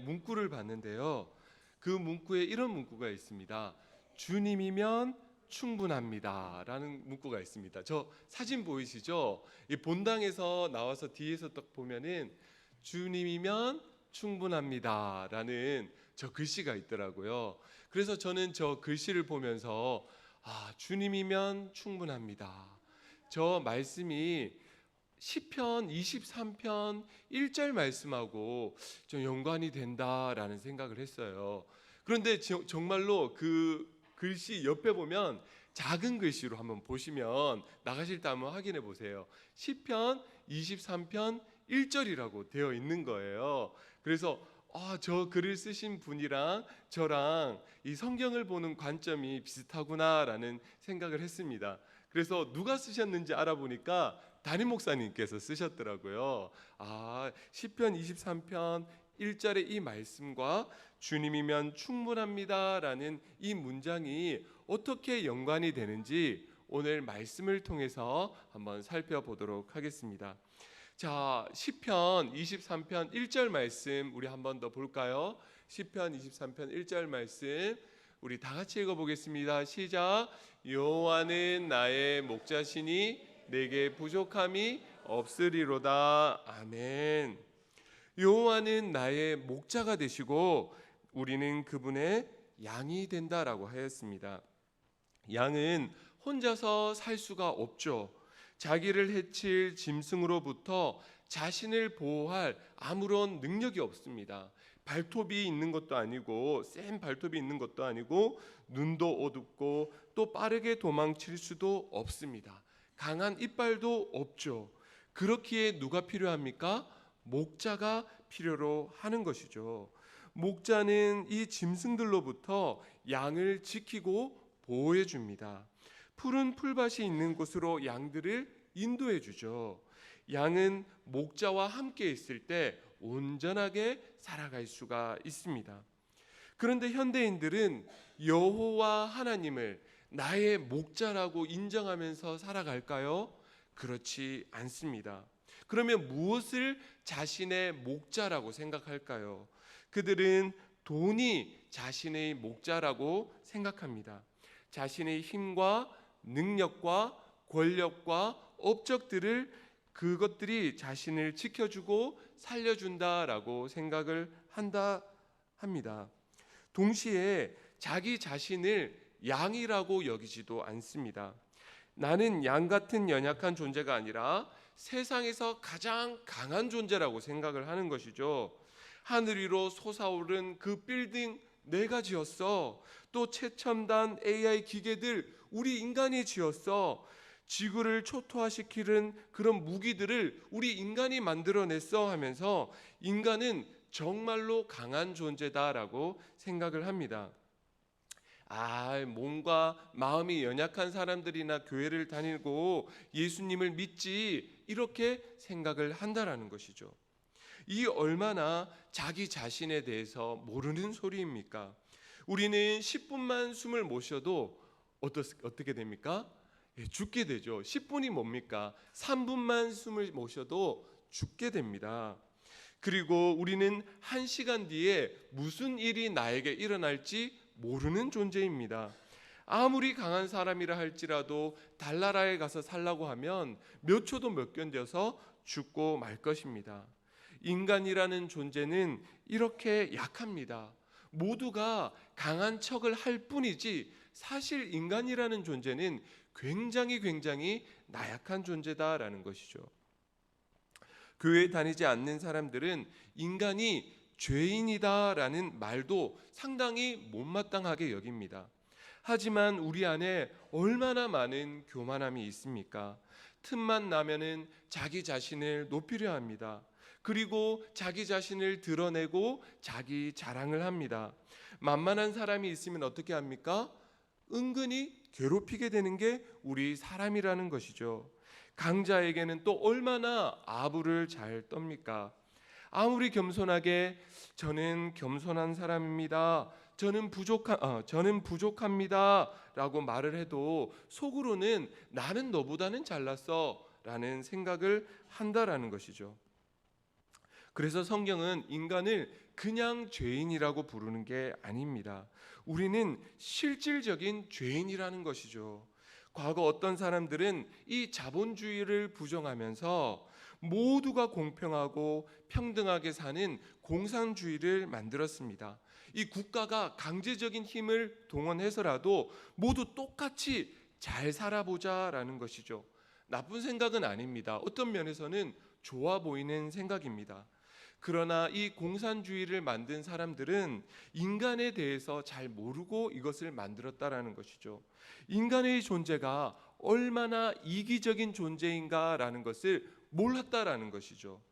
문구를 봤는데요. 그 문구에 이런 문구가 있습니다. 주님이면 충분합니다 라는 문구가 있습니다. 저 사진 보이시죠? 이 본당에서 나와서 뒤에서 딱 보면은 주님이면 충분합니다 라는 저 글씨가 있더라고요. 그래서 저는 저 글씨를 보면서 주님이면 충분합니다, 저 말씀이 시편 23편 1절 말씀하고 좀 연관이 된다라는 생각을 했어요. 그런데 정말로 그 글씨 옆에 보면 작은 글씨로 한번 보시면, 나가실 때 한번 확인해 보세요. 시편 23편 1절이라고 되어 있는 거예요. 그래서 저 글을 쓰신 분이랑 저랑 이 성경을 보는 관점이 비슷하구나라는 생각을 했습니다. 그래서 누가 쓰셨는지 알아보니까 담임 목사님께서 쓰셨더라고요. 시편 23편 1절의 이 말씀과 주님이면 충분합니다라는 이 문장이 어떻게 연관이 되는지 오늘 말씀을 통해서 한번 살펴보도록 하겠습니다. 자, 시편 23편 1절 말씀 우리 한 번 더 볼까요? 시편 23편 1절 말씀 우리 다 같이 읽어보겠습니다. 시작. 여호와는 나의 목자시니 내게 부족함이 없으리로다. 아멘. 여호와는 나의 목자가 되시고 우리는 그분의 양이 된다라고 하였습니다. 양은 혼자서 살 수가 없죠. 자기를 해칠 짐승으로부터 자신을 보호할 아무런 능력이 없습니다. 발톱이 있는 것도 아니고, 센 발톱이 있는 것도 아니고, 눈도 어둡고 또 빠르게 도망칠 수도 없습니다. 강한 이빨도 없죠. 그렇기에 누가 필요합니까? 목자가 필요로 하는 것이죠. 목자는 이 짐승들로부터 양을 지키고 보호해 줍니다. 푸른 풀밭이 있는 곳으로 양들을 인도해 주죠. 양은 목자와 함께 있을 때 온전하게 살아갈 수가 있습니다. 그런데 현대인들은 여호와 하나님을 나의 목자라고 인정하면서 살아갈까요? 그렇지 않습니다. 그러면 무엇을 자신의 목자라고 생각할까요? 그들은 돈이 자신의 목자라고 생각합니다. 자신의 힘과 능력과 권력과 업적들을, 그것들이 자신을 지켜주고 살려준다라고 생각을 합니다. 동시에 자기 자신을 양이라고 여기지도 않습니다. 나는 양 같은 연약한 존재가 아니라 세상에서 가장 강한 존재라고 생각을 하는 것이죠. 하늘 위로 솟아오른 그 빌딩 내가 지었어. 또 최첨단 AI 기계들 우리 인간이 지었어. 지구를 초토화시키는 그런 무기들을 우리 인간이 만들어냈어 하면서 인간은 정말로 강한 존재다라고 생각을 합니다. 몸과 마음이 연약한 사람들이나 교회를 다니고 예수님을 믿지, 이렇게 생각을 한다라는 것이죠. 이 얼마나 자기 자신에 대해서 모르는 소리입니까? 우리는 10분만 숨을 못 쉬어도 어떻게 됩니까? 죽게 되죠. 10분이 뭡니까? 3분만 숨을 못 쉬어도 죽게 됩니다. 그리고 우리는 1시간 뒤에 무슨 일이 나에게 일어날지 모르는 존재입니다. 아무리 강한 사람이라 할지라도 달나라에 가서 살라고 하면 몇 초도 못 견뎌서 죽고 말 것입니다. 인간이라는 존재는 이렇게 약합니다. 모두가 강한 척을 할 뿐이지 사실 인간이라는 존재는 굉장히 나약한 존재다라는 것이죠. 교회에 다니지 않는 사람들은 인간이 죄인이다라는 말도 상당히 못마땅하게 여깁니다. 하지만 우리 안에 얼마나 많은 교만함이 있습니까? 틈만 나면은 자기 자신을 높이려 합니다. 그리고 자기 자신을 드러내고 자기 자랑을 합니다. 만만한 사람이 있으면 어떻게 합니까? 은근히 괴롭히게 되는 게 우리 사람이라는 것이죠. 강자에게는 또 얼마나 아부를 잘 떱니까? 아무리 겸손하게 저는 겸손한 사람입니다, 저는 부족합니다 라고 말을 해도 속으로는 나는 너보다는 잘났어 라는 생각을 한다라는 것이죠. 그래서 성경은 인간을 그냥 죄인이라고 부르는 게 아닙니다. 우리는 실질적인 죄인이라는 것이죠. 과거 어떤 사람들은 이 자본주의를 부정하면서 모두가 공평하고 평등하게 사는 공산주의를 만들었습니다. 이 국가가 강제적인 힘을 동원해서라도 모두 똑같이 잘 살아보자라는 것이죠. 나쁜 생각은 아닙니다. 어떤 면에서는 좋아 보이는 생각입니다. 그러나 이 공산주의를 만든 사람들은 인간에 대해서 잘 모르고 이것을 만들었다라는 것이죠. 인간의 존재가 얼마나 이기적인 존재인가라는 것을 몰랐다라는 것이죠.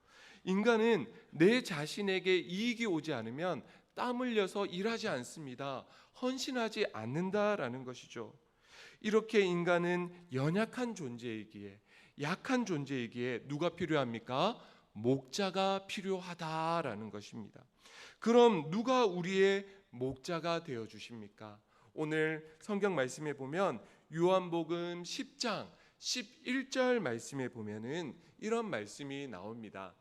인간은 내 자신에게 이익이 오지 않으면 땀 흘려서 일하지 않습니다. 헌신하지 않는다라는 것이죠. 이렇게 인간은 연약한 존재이기에, 약한 존재이기에 누가 필요합니까? 목자가 필요하다라는 것입니다. 그럼 누가 우리의 목자가 되어 주십니까? 오늘 성경 말씀에 보면 요한복음 10장 11절 말씀에 보면은 이런 말씀이 나옵니다.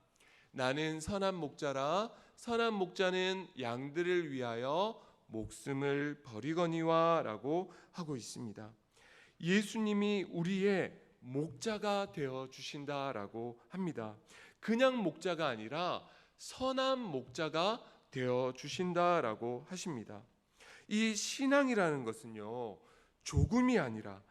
나는 선한 목자라 선한 목자는 양들을 위하여 목숨을 버리거니와 라고 하고 있습니다. 예수님이 우리의 목자가 되어 주신다라고 합니다. 그냥 목자가 아니라 선한 목자가 되어 주신다라고 하십니다. 이 신앙이라는 것은요, 조금이 아니라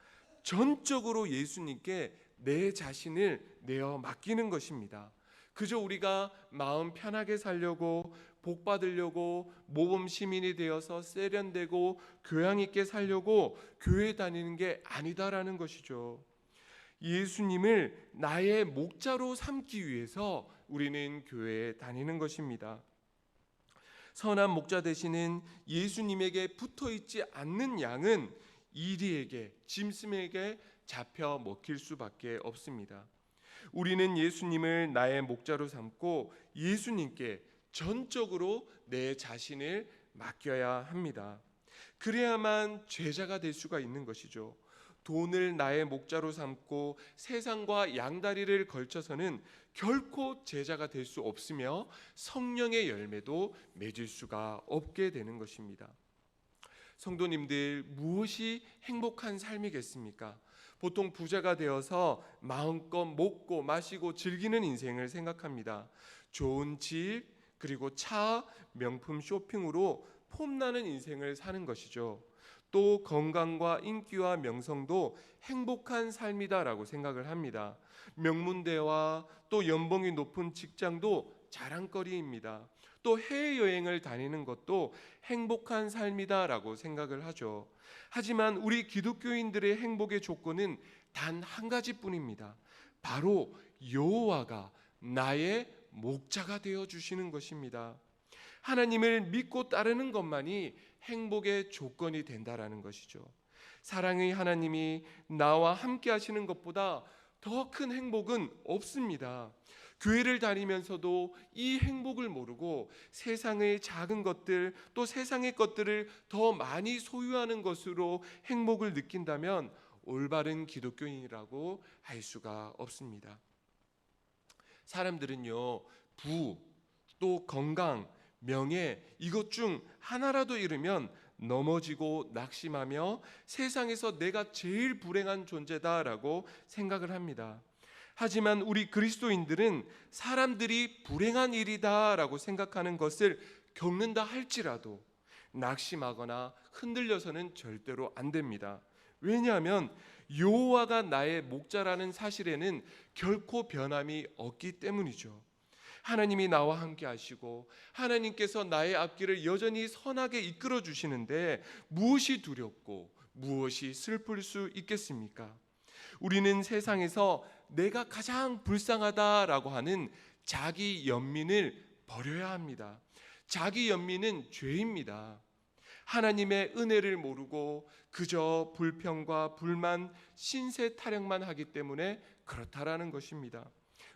전적으로 예수님께 내 자신을 내어 맡기는 것입니다. 그저 우리가 마음 편하게 살려고, 복 받으려고, 모범 시민이 되어서 세련되고 교양 있게 살려고 교회 다니는 게 아니다라는 것이죠. 예수님을 나의 목자로 삼기 위해서 우리는 교회에 다니는 것입니다. 선한 목자 되시는 예수님에게 붙어 있지 않는 양은 이리에게, 짐승에게 잡혀 먹힐 수밖에 없습니다. 우리는 예수님을 나의 목자로 삼고 예수님께 전적으로 내 자신을 맡겨야 합니다. 그래야만 제자가 될 수가 있는 것이죠. 돈을 나의 목자로 삼고 세상과 양다리를 걸쳐서는 결코 제자가 될 수 없으며 성령의 열매도 맺을 수가 없게 되는 것입니다. 성도님들, 무엇이 행복한 삶이겠습니까? 보통 부자가 되어서 마음껏 먹고 마시고 즐기는 인생을 생각합니다. 좋은 집, 그리고 차, 명품 쇼핑으로 폼나는 인생을 사는 것이죠. 또 건강과 인기와 명성도 행복한 삶이다라고 생각을 합니다. 명문대와 또 연봉이 높은 직장도 자랑거리입니다. 또 해외여행을 다니는 것도 행복한 삶이다라고 생각을 하죠. 하지만 우리 기독교인들의 행복의 조건은 단 한 가지뿐입니다. 바로 여호와가 나의 목자가 되어 주시는 것입니다. 하나님을 믿고 따르는 것만이 행복의 조건이 된다라는 것이죠. 사랑의 하나님이 나와 함께 하시는 것보다 더 큰 행복은 없습니다. 교회를 다니면서도 이 행복을 모르고 세상의 작은 것들, 또 세상의 것들을 더 많이 소유하는 것으로 행복을 느낀다면 올바른 기독교인이라고 할 수가 없습니다. 사람들은요, 부, 또 건강, 명예, 이것 중 하나라도 잃으면 넘어지고 낙심하며 세상에서 내가 제일 불행한 존재다라고 생각을 합니다. 하지만 우리 그리스도인들은 사람들이 불행한 일이다라고 생각하는 것을 겪는다 할지라도 낙심하거나 흔들려서는 절대로 안 됩니다. 왜냐하면 여호와가 나의 목자라는 사실에는 결코 변함이 없기 때문이죠. 하나님이 나와 함께 하시고 하나님께서 나의 앞길을 여전히 선하게 이끌어 주시는데 무엇이 두렵고 무엇이 슬플 수 있겠습니까? 우리는 세상에서 내가 가장 불쌍하다라고 하는 자기 연민을 버려야 합니다. 자기 연민은 죄입니다. 하나님의 은혜를 모르고 그저 불평과 불만, 신세 타령만 하기 때문에 그렇다라는 것입니다.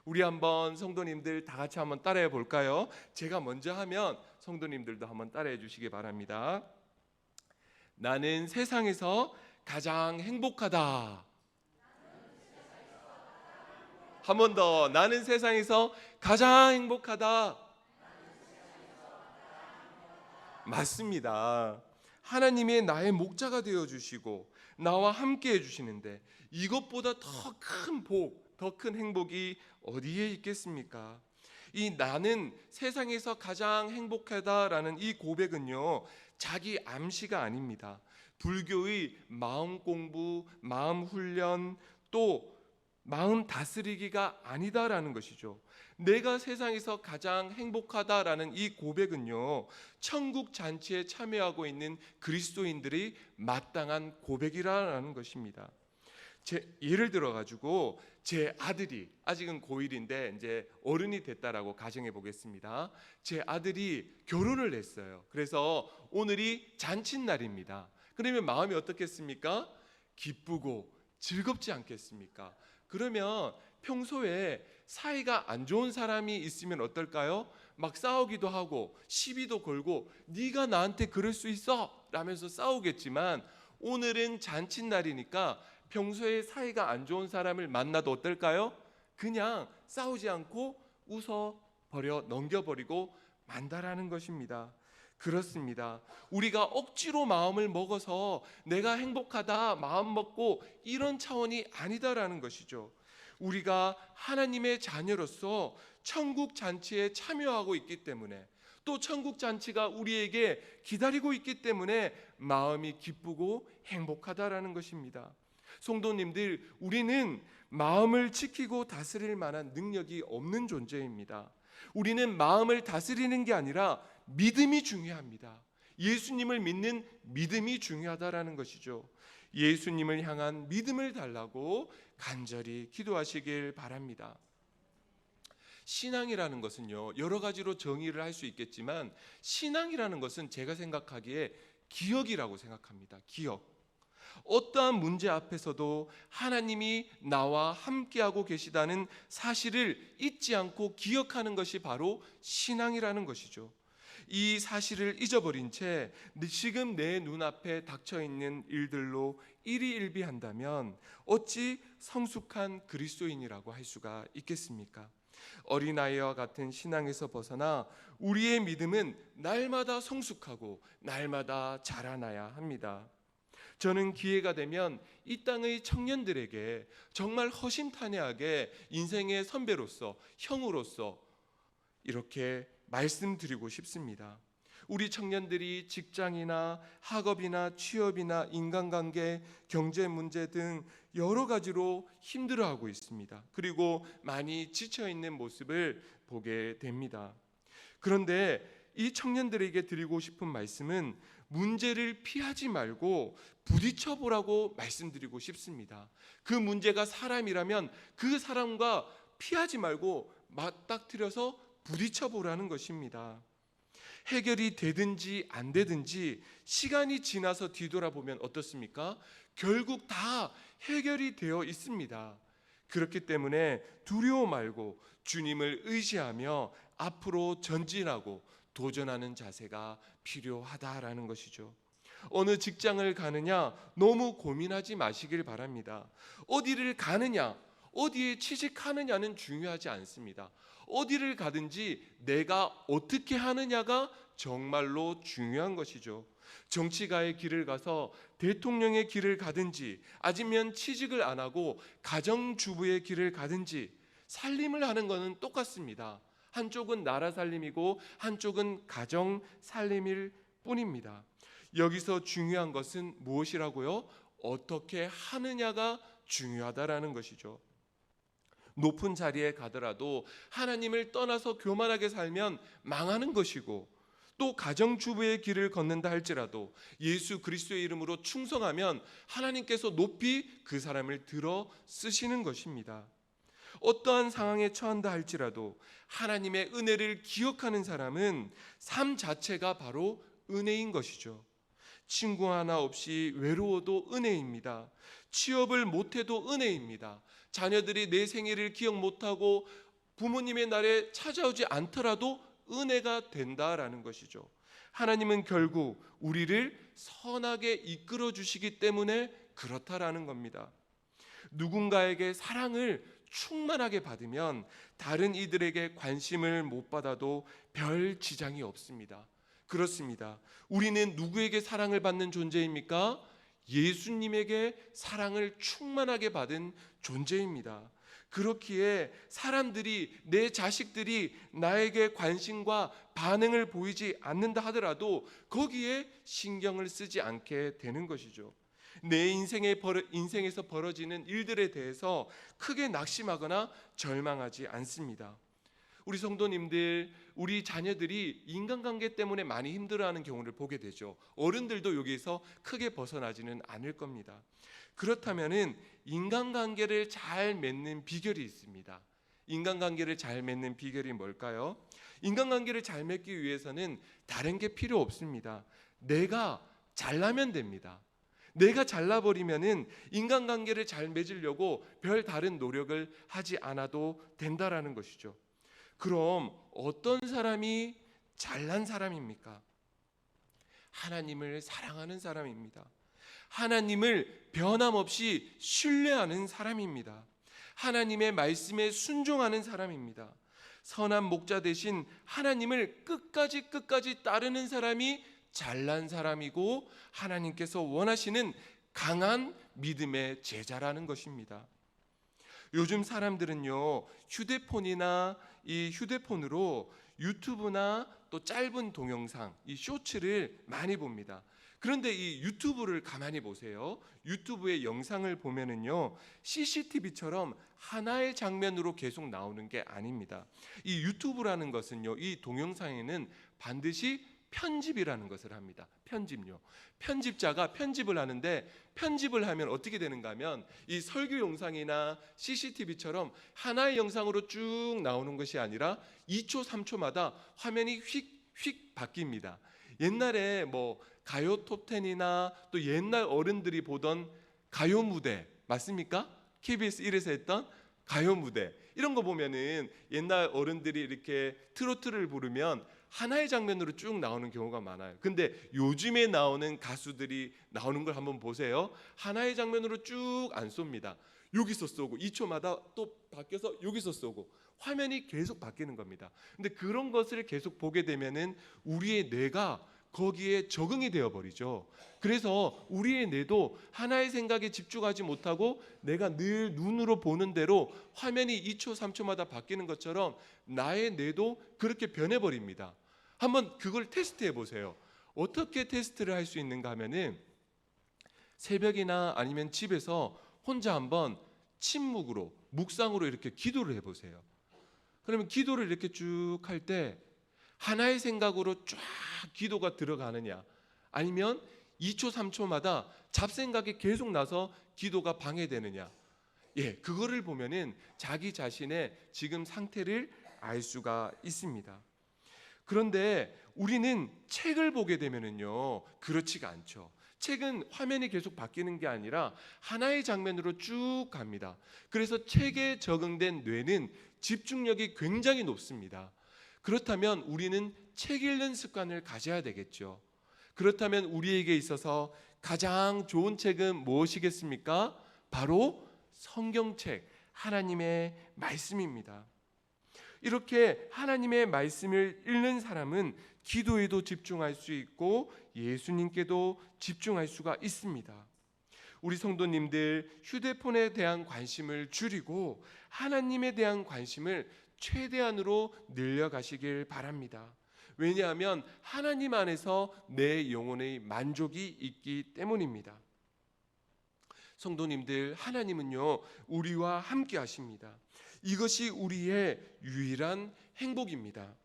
우리 한번 성도님들 다 같이 한번 따라해 볼까요? 제가 먼저 하면 성도님들도 한번 따라해 주시기 바랍니다. 나는 세상에서 가장 행복하다. 한 번 더. 나는 세상에서 가장 행복하다. 맞습니다. 하나님이 나의 목자가 되어 주시고 나와 함께 해 주시는데 이것보다 더 큰 복, 더 큰 행복이 어디에 있겠습니까? 이 나는 세상에서 가장 행복하다라는 이 고백은요, 자기 암시가 아닙니다. 불교의 마음 공부, 마음 훈련, 또 마음 다스리기가 아니다라는 것이죠. 내가 세상에서 가장 행복하다라는 이 고백은요, 천국 잔치에 참여하고 있는 그리스도인들이 마땅한 고백이라는 것입니다. 예를 들어 가지고 제 아들이 아직은 고1인데 이제 어른이 됐다라고 가정해 보겠습니다. 제 아들이 결혼을 했어요. 그래서 오늘이 잔칫날입니다. 그러면 마음이 어떻겠습니까? 기쁘고 즐겁지 않겠습니까? 그러면 평소에 사이가 안 좋은 사람이 있으면 어떨까요? 막 싸우기도 하고 시비도 걸고 네가 나한테 그럴 수 있어 라면서 싸우겠지만, 오늘은 잔칫날이니까 평소에 사이가 안 좋은 사람을 만나도 어떨까요? 그냥 싸우지 않고 웃어버려 넘겨버리고 만다라는 것입니다. 그렇습니다. 우리가 억지로 마음을 먹어서 내가 행복하다 마음 먹고 이런 차원이 아니다라는 것이죠. 우리가 하나님의 자녀로서 천국 잔치에 참여하고 있기 때문에, 또 천국 잔치가 우리에게 기다리고 있기 때문에 마음이 기쁘고 행복하다라는 것입니다. 성도님들, 우리는 마음을 지키고 다스릴 만한 능력이 없는 존재입니다. 우리는 마음을 다스리는 게 아니라 믿음이 중요합니다. 예수님을 믿는 믿음이 중요하다라는 것이죠. 예수님을 향한 믿음을 달라고 간절히 기도하시길 바랍니다. 신앙이라는 것은요, 여러 가지로 정의를 할 수 있겠지만 신앙이라는 것은 제가 생각하기에 기억이라고 생각합니다. 기억. 어떠한 문제 앞에서도 하나님이 나와 함께하고 계시다는 사실을 잊지 않고 기억하는 것이 바로 신앙이라는 것이죠. 이 사실을 잊어버린 채 지금 내 눈앞에 닥쳐있는 일들로 일희일비한다면 어찌 성숙한 그리스도인이라고 할 수가 있겠습니까? 어린아이와 같은 신앙에서 벗어나 우리의 믿음은 날마다 성숙하고 날마다 자라나야 합니다. 저는 기회가 되면 이 땅의 청년들에게 정말 허심탄회하게 인생의 선배로서, 형으로서 이렇게 말씀드리고 싶습니다. 우리 청년들이 직장이나 학업이나 취업이나 인간관계, 경제 문제 등 여러 가지로 힘들어하고 있습니다. 그리고 많이 지쳐있는 모습을 보게 됩니다. 그런데 이 청년들에게 드리고 싶은 말씀은 문제를 피하지 말고 부딪혀 보라고 말씀드리고 싶습니다. 그 문제가 사람이라면 그 사람과 피하지 말고 맞닥뜨려서 부딪혀 보라는 것입니다. 해결이 되든지 안 되든지 시간이 지나서 뒤돌아보면 어떻습니까? 결국 다 해결이 되어 있습니다. 그렇기 때문에 두려워 말고 주님을 의지하며 앞으로 전진하고 도전하는 자세가 필요하다라는 것이죠. 어느 직장을 가느냐 너무 고민하지 마시길 바랍니다. 어디를 가느냐, 어디에 취직하느냐는 중요하지 않습니다. 어디를 가든지 내가 어떻게 하느냐가 정말로 중요한 것이죠. 정치가의 길을 가서 대통령의 길을 가든지, 아니면 취직을 안 하고 가정주부의 길을 가든지 살림을 하는 것은 똑같습니다. 한쪽은 나라 살림이고 한쪽은 가정 살림일 뿐입니다. 여기서 중요한 것은 무엇이라고요? 어떻게 하느냐가 중요하다라는 것이죠. 높은 자리에 가더라도 하나님을 떠나서 교만하게 살면 망하는 것이고, 또 가정주부의 길을 걷는다 할지라도 예수 그리스도의 이름으로 충성하면 하나님께서 높이 그 사람을 들어 쓰시는 것입니다. 어떠한 상황에 처한다 할지라도 하나님의 은혜를 기억하는 사람은 삶 자체가 바로 은혜인 것이죠. 친구 하나 없이 외로워도 은혜입니다. 취업을 못해도 은혜입니다. 자녀들이 내 생일을 기억 못하고 부모님의 날에 찾아오지 않더라도 은혜가 된다라는 것이죠. 하나님은 결국 우리를 선하게 이끌어 주시기 때문에 그렇다라는 겁니다. 누군가에게 사랑을 충만하게 받으면 다른 이들에게 관심을 못 받아도 별 지장이 없습니다. 그렇습니다. 우리는 누구에게 사랑을 받는 존재입니까? 예수님에게 사랑을 충만하게 받은 존재입니다. 그렇기에 사람들이, 내 자식들이 나에게 관심과 반응을 보이지 않는다 하더라도 거기에 신경을 쓰지 않게 되는 것이죠. 내 인생에서 벌어지는 일들에 대해서 크게 낙심하거나 절망하지 않습니다. 우리 성도님들, 우리 자녀들이 인간관계 때문에 많이 힘들어하는 경우를 보게 되죠. 어른들도 여기에서 크게 벗어나지는 않을 겁니다. 그렇다면은 인간관계를 잘 맺는 비결이 있습니다. 인간관계를 잘 맺는 비결이 뭘까요? 인간관계를 잘 맺기 위해서는 다른 게 필요 없습니다. 내가 잘나면 됩니다. 내가 잘나버리면은 인간관계를 잘 맺으려고 별 다른 노력을 하지 않아도 된다라는 것이죠. 그럼 어떤 사람이 잘난 사람입니까? 하나님을 사랑하는 사람입니다. 하나님을 변함없이 신뢰하는 사람입니다. 하나님의 말씀에 순종하는 사람입니다. 선한 목자 대신 하나님을 끝까지 따르는 사람이 잘난 사람이고 하나님께서 원하시는 강한 믿음의 제자라는 것입니다. 요즘 사람들은요, 휴대폰으로 유튜브나 또 짧은 동영상, 이 쇼츠를 많이 봅니다. 그런데 이 유튜브를 가만히 보세요. 유튜브의 영상을 보면은요, CCTV처럼 하나의 장면으로 계속 나오는 게 아닙니다. 이 유튜브라는 것은요, 이 동영상에는 반드시 편집이라는 것을 합니다. 편집요. 편집자가 편집을 하는데, 편집을 하면 어떻게 되는가 하면 이 설교 영상이나 CCTV처럼 하나의 영상으로 쭉 나오는 것이 아니라 2초 3초마다 화면이 휙휙 바뀝니다. 옛날에 뭐 가요 톱10이나 또 옛날 어른들이 보던 가요 무대 맞습니까? KBS 1에서 했던 가요 무대, 이런 거 보면은 옛날 어른들이 이렇게 트로트를 부르면 하나의 장면으로 쭉 나오는 경우가 많아요. 근데 요즘에 나오는 가수들이 나오는 걸 한번 보세요. 하나의 장면으로 쭉 안 쏩니다. 여기서 쏘고 2초마다 또 바뀌어서 여기서 쏘고, 화면이 계속 바뀌는 겁니다. 근데 그런 것을 계속 보게 되면은 우리의 뇌가 거기에 적응이 되어 버리죠. 그래서 우리의 뇌도 하나의 생각에 집중하지 못하고 내가 늘 눈으로 보는 대로 화면이 2초 3초마다 바뀌는 것처럼 나의 뇌도 그렇게 변해 버립니다. 한번 그걸 테스트해 보세요. 어떻게 테스트를 할 수 있는가 하면은 새벽이나 아니면 집에서 혼자 한번 침묵으로, 묵상으로 이렇게 기도를 해 보세요. 그러면 기도를 이렇게 쭉 할 때 하나의 생각으로 쫙 기도가 들어가느냐, 아니면 2초 3초마다 잡생각이 계속 나서 기도가 방해되느냐, 그거를 보면은 자기 자신의 지금 상태를 알 수가 있습니다. 그런데 우리는 책을 보게 되면은요, 그렇지가 않죠. 책은 화면이 계속 바뀌는 게 아니라 하나의 장면으로 쭉 갑니다. 그래서 책에 적응된 뇌는 집중력이 굉장히 높습니다. 그렇다면 우리는 책 읽는 습관을 가져야 되겠죠. 그렇다면 우리에게 있어서 가장 좋은 책은 무엇이겠습니까? 바로 성경책, 하나님의 말씀입니다. 이렇게 하나님의 말씀을 읽는 사람은 기도에도 집중할 수 있고 예수님께도 집중할 수가 있습니다. 우리 성도님들, 휴대폰에 대한 관심을 줄이고 하나님에 대한 관심을 최대한으로 늘려가시길 바랍니다. 왜냐하면 하나님 안에서 내 영혼의 만족이 있기 때문입니다. 성도님들, 하나님은요, 우리와 함께 하십니다. 이것이 우리의 유일한 행복입니다.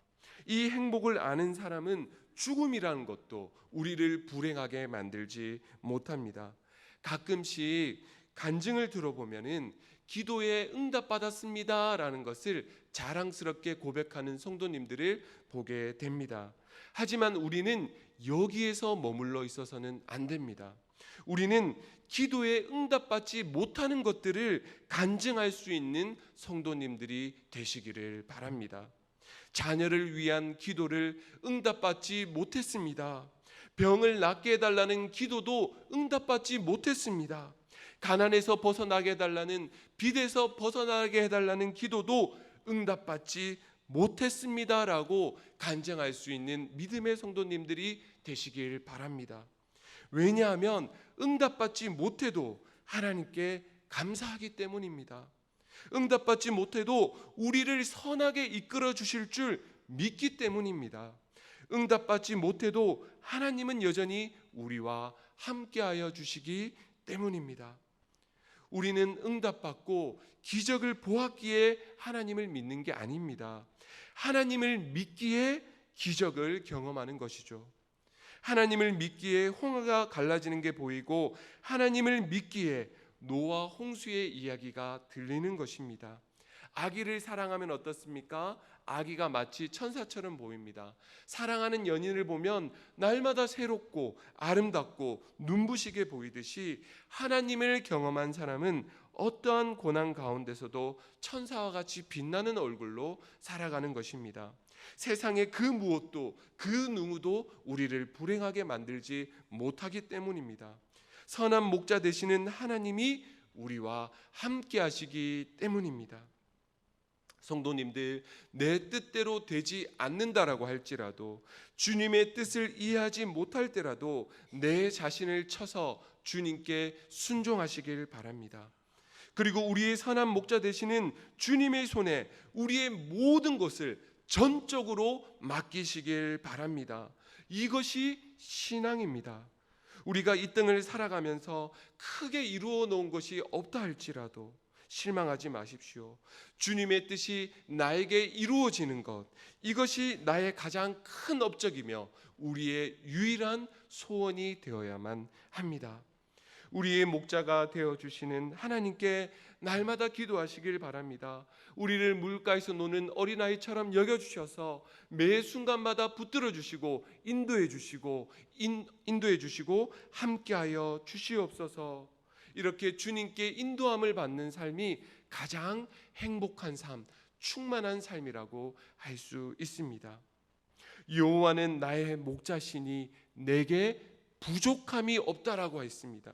이 행복을 아는 사람은 죽음이라는 것도 우리를 불행하게 만들지 못합니다. 가끔씩 간증을 들어보면은 기도에 응답받았습니다라는 것을 자랑스럽게 고백하는 성도님들을 보게 됩니다. 하지만 우리는 여기에서 머물러 있어서는 안 됩니다. 우리는 기도에 응답받지 못하는 것들을 간증할 수 있는 성도님들이 되시기를 바랍니다. 자녀를 위한 기도를 응답받지 못했습니다. 병을 낫게 해달라는 기도도 응답받지 못했습니다. 가난에서 벗어나게 해달라는, 빚에서 벗어나게 해달라는 기도도 응답받지 못했습니다라고 간증할 수 있는 믿음의 성도님들이 되시길 바랍니다. 왜냐하면 응답받지 못해도 하나님께 감사하기 때문입니다. 응답받지 못해도 우리를 선하게 이끌어 주실 줄 믿기 때문입니다. 응답받지 못해도 하나님은 여전히 우리와 함께하여 주시기 때문입니다. 우리는 응답받고 기적을 보았기에 하나님을 믿는 게 아닙니다. 하나님을 믿기에 기적을 경험하는 것이죠. 하나님을 믿기에 홍해가 갈라지는 게 보이고 하나님을 믿기에 노아 홍수의 이야기가 들리는 것입니다. 아기를 사랑하면 어떻습니까? 아기가 마치 천사처럼 보입니다. 사랑하는 연인을 보면 날마다 새롭고 아름답고 눈부시게 보이듯이 하나님을 경험한 사람은 어떠한 고난 가운데서도 천사와 같이 빛나는 얼굴로 살아가는 것입니다. 세상의 그 무엇도 그 누구도 우리를 불행하게 만들지 못하기 때문입니다. 선한 목자 되시는 하나님이 우리와 함께 하시기 때문입니다. 성도님들, 내 뜻대로 되지 않는다라고 할지라도, 주님의 뜻을 이해하지 못할 때라도 내 자신을 쳐서 주님께 순종하시길 바랍니다. 그리고 우리의 선한 목자 되시는 주님의 손에 우리의 모든 것을 전적으로 맡기시길 바랍니다. 이것이 신앙입니다. 우리가 이 땅을 살아가면서 크게 이루어 놓은 것이 없다 할지라도 실망하지 마십시오. 주님의 뜻이 나에게 이루어지는 것, 이것이 나의 가장 큰 업적이며 우리의 유일한 소원이 되어야만 합니다. 우리의 목자가 되어주시는 하나님께 날마다 기도하시길 바랍니다. 우리를 물가에서 노는 어린아이처럼 여겨주셔서 매 순간마다 붙들어 주시고 인도해 주시고 함께하여 주시옵소서. 이렇게 주님께 인도함을 받는 삶이 가장 행복한 삶, 충만한 삶이라고 할 수 있습니다. 여호와는 나의 목자시니 내게 부족함이 없다라고 했습니다.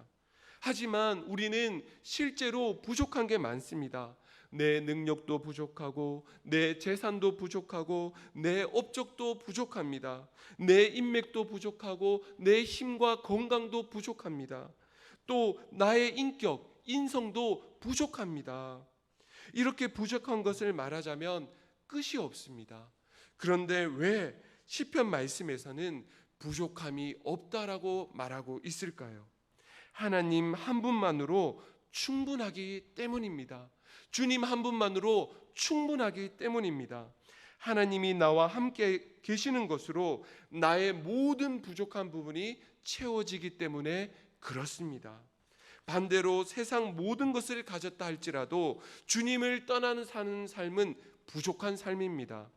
하지만 우리는 실제로 부족한 게 많습니다. 내 능력도 부족하고 내 재산도 부족하고 내 업적도 부족합니다. 내 인맥도 부족하고 내 힘과 건강도 부족합니다. 또 나의 인격, 인성도 부족합니다. 이렇게 부족한 것을 말하자면 끝이 없습니다. 그런데 왜 시편 말씀에서는 부족함이 없다라고 말하고 있을까요? 하나님 한 분만으로 충분하기 때문입니다. 주님 한 분만으로 충분하기 때문입니다. 하나님이 나와 함께 계시는 것으로 나의 모든 부족한 부분이 채워지기 때문에 그렇습니다. 반대로 세상 모든 것을 가졌다 할지라도 주님을 떠나는 사는 삶은 부족한 삶입니다.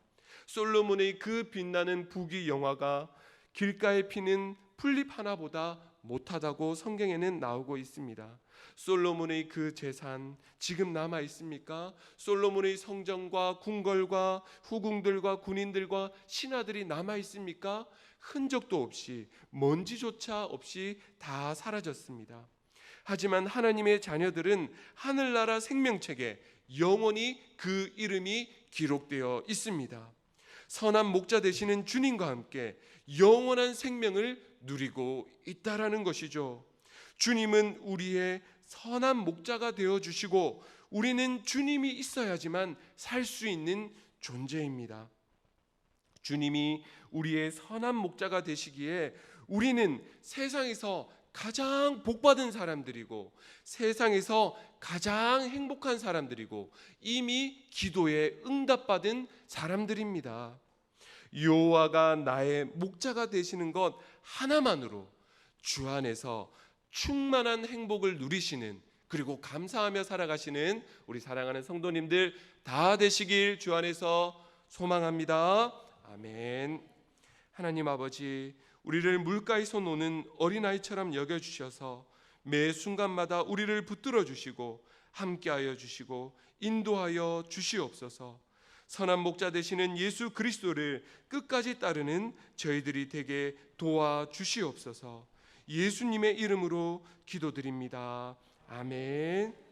솔로몬의 그 빛나는 부귀 영화가 길가에 피는 풀잎 하나보다 못하다고 성경에는 나오고 있습니다. 솔로몬의 그 재산 지금 남아 있습니까? 솔로몬의 성전과 궁궐과 후궁들과 군인들과 신하들이 남아 있습니까? 흔적도 없이 먼지조차 없이 다 사라졌습니다. 하지만 하나님의 자녀들은 하늘나라 생명책에 영원히 그 이름이 기록되어 있습니다. 선한 목자 되시는 주님과 함께 영원한 생명을 누리고 있다라는 것이죠. 주님은 우리의 선한 목자가 되어 주시고 우리는 주님이 있어야지만 살 수 있는 존재입니다. 주님이 우리의 선한 목자가 되시기에 우리는 세상에서 가장 복받은 사람들이고 세상에서 가장 행복한 사람들이고 이미 기도에 응답받은 사람들입니다. 여호와가 나의 목자가 되시는 것 하나만으로 주 안에서 충만한 행복을 누리시는, 그리고 감사하며 살아가시는 우리 사랑하는 성도님들 다 되시길 주 안에서 소망합니다. 아멘. 하나님 아버지, 우리를 물가에서 노는 어린아이처럼 여겨주셔서 매 순간마다 우리를 붙들어 주시고 함께하여 주시고 인도하여 주시옵소서. 선한 목자 되시는 예수 그리스도를 끝까지 따르는 저희들이 되게 도와주시옵소서. 예수님의 이름으로 기도드립니다. 아멘.